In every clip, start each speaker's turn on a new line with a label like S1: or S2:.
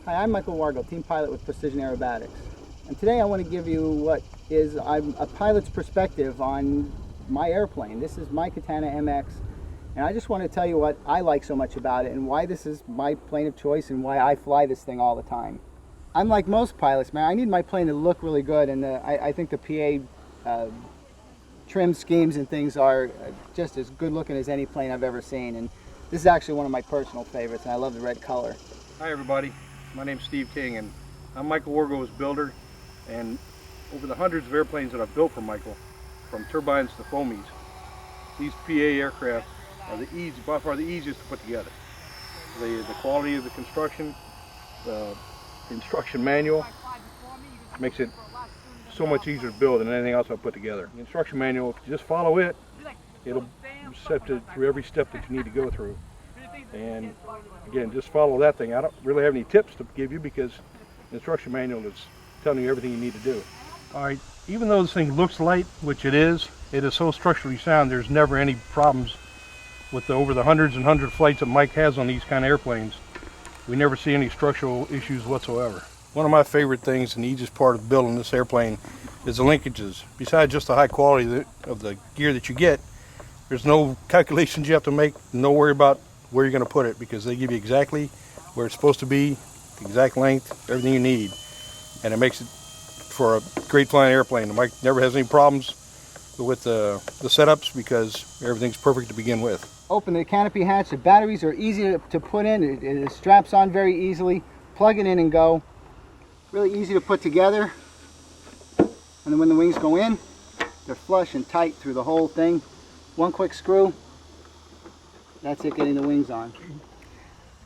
S1: Hi, I'm Michael Wargo, team pilot with Precision Aerobatics. And today I want to give you what is a pilot's perspective on my airplane. This is my Katana MX, and I just want to tell you what I like so much about it and why this is my plane of choice and why I fly this thing all the time. I'm like most pilots, man. I need my plane to look really good, and I think the PA trim schemes and things are just as good looking as any plane I've ever seen. And this is actually one of my personal favorites, and I love the red color.
S2: Hi everybody, my name's Steve King, and I'm Michael Wargo's builder. And over the hundreds of airplanes that I've built for Michael, from turbines to foamies, these PA aircraft are by far the easiest to put together. The quality of the construction, the instruction manual makes it so much easier to build than anything else I've put together. The instruction manual, if you just follow it, it'll set it through every step that you need to go through. And again, just follow that thing. I don't really have any tips to give you because the instruction manual is telling you everything you need to do. All right, even though this thing looks light, which it is so structurally sound, there's never any problems with over the hundreds and hundred flights that Mike has on these kind of airplanes. We never see any structural issues whatsoever. One of my favorite things and the easiest part of building this airplane is the linkages. Besides just the high quality of the gear that you get, there's no calculations you have to make, no worry about where you're going to put it, because they give you exactly where it's supposed to be, the exact length, everything you need. And it makes it for a great flying airplane. Mike never has any problems with the setups because everything's perfect to begin with.
S1: Open the canopy hatch. The batteries are easy to put in. It straps on very easily. Plug it in and go. Really easy to put together. And then when the wings go in, they're flush and tight through the whole thing. One quick screw. That's it, getting the wings on.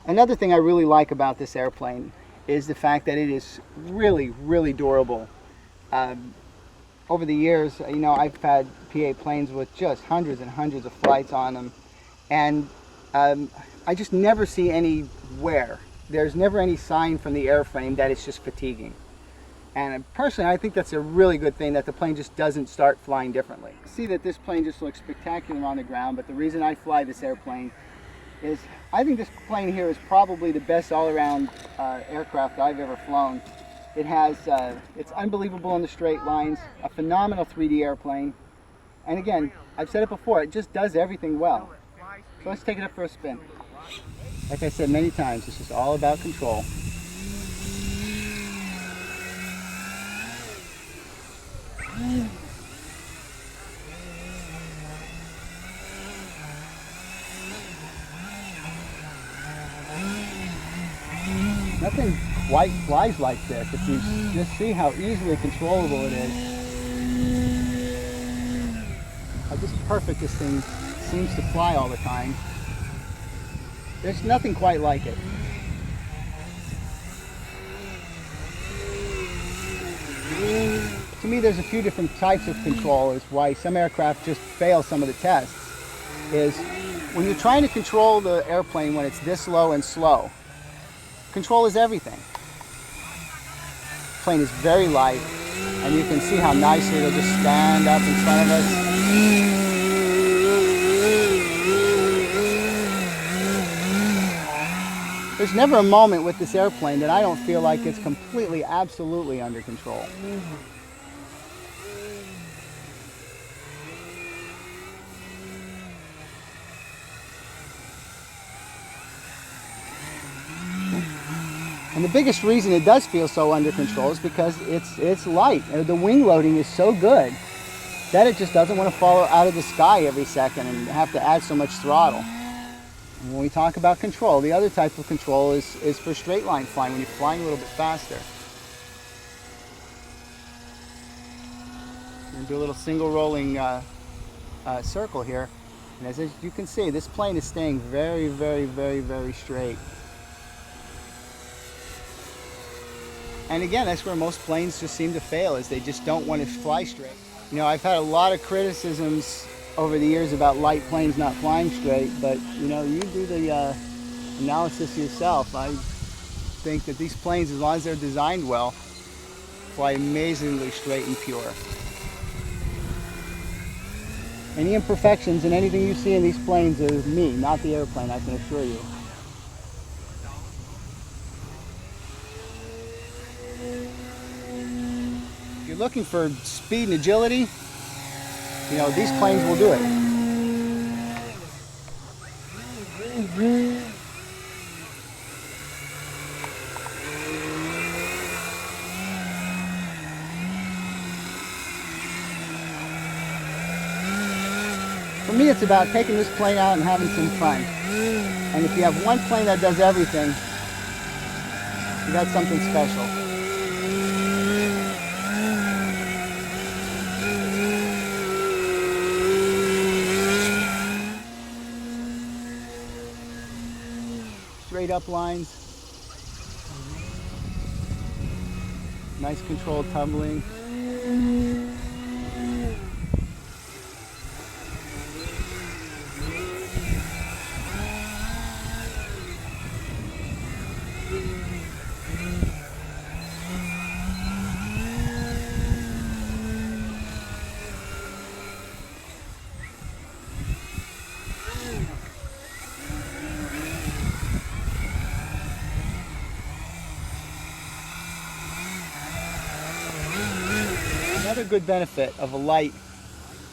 S1: Another thing I really like about this airplane is the fact that it is really, really durable. Over the years, you know, I've had PA planes with just hundreds and hundreds of flights on them, and I just never see any wear. There's never any sign from the airframe that it's just fatiguing. And personally, I think that's a really good thing, that the plane just doesn't start flying differently. See that this plane just looks spectacular on the ground, but the reason I fly this airplane is I think this plane here is probably the best all-around aircraft I've ever flown. It has, it's unbelievable on the straight lines, a phenomenal 3D airplane, and again, I've said it before, it just does everything well. So let's take it up for a spin. Like I said many times, it's just all about control. Nothing quite flies like this if you just see how easily controllable it is. How just perfect this thing seems to fly all the time. There's nothing quite like it. To me, there's a few different types of control as why some aircraft just fail some of the tests. Is when you're trying to control the airplane when it's this low and slow, control is everything. The plane is very light, and you can see how nicely it'll just stand up in front of us. There's never a moment with this airplane that I don't feel like it's completely, absolutely under control. And the biggest reason it does feel so under control is because it's light. The wing loading is so good that it just doesn't want to fall out of the sky every second and have to add so much throttle. And when we talk about control, the other type of control is for straight line flying, when you're flying a little bit faster. We're going to do a little single rolling circle here. And as you can see, this plane is staying very, very, very, very straight. And again, that's where most planes just seem to fail, is they just don't want to fly straight. You know, I've had a lot of criticisms over the years about light planes not flying straight, but you know, you do the analysis yourself. I think that these planes, as long as they're designed well, fly amazingly straight and pure. Any imperfections in anything you see in these planes is me, not the airplane, I can assure you. looking for speed and agility, you know, these planes will do it. For me, it's about taking this plane out and having some fun. And if you have one plane that does everything, you got something special. Straight up lines. Nice controlled tumbling. Another good benefit of a light,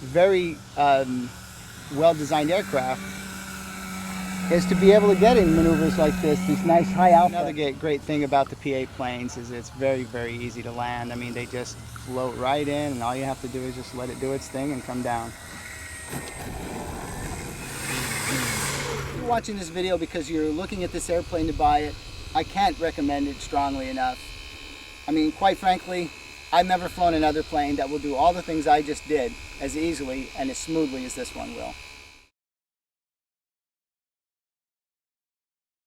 S1: very well-designed aircraft is to be able to get in maneuvers like this, these nice high alpha. Another great thing about the P-8 planes is it's very, very easy to land. I mean, they just float right in, and all you have to do is just let it do its thing and come down. If you're watching this video because you're looking at this airplane to buy it, I can't recommend it strongly enough. I mean, quite frankly, I've never flown another plane that will do all the things I just did as easily and as smoothly as this one will.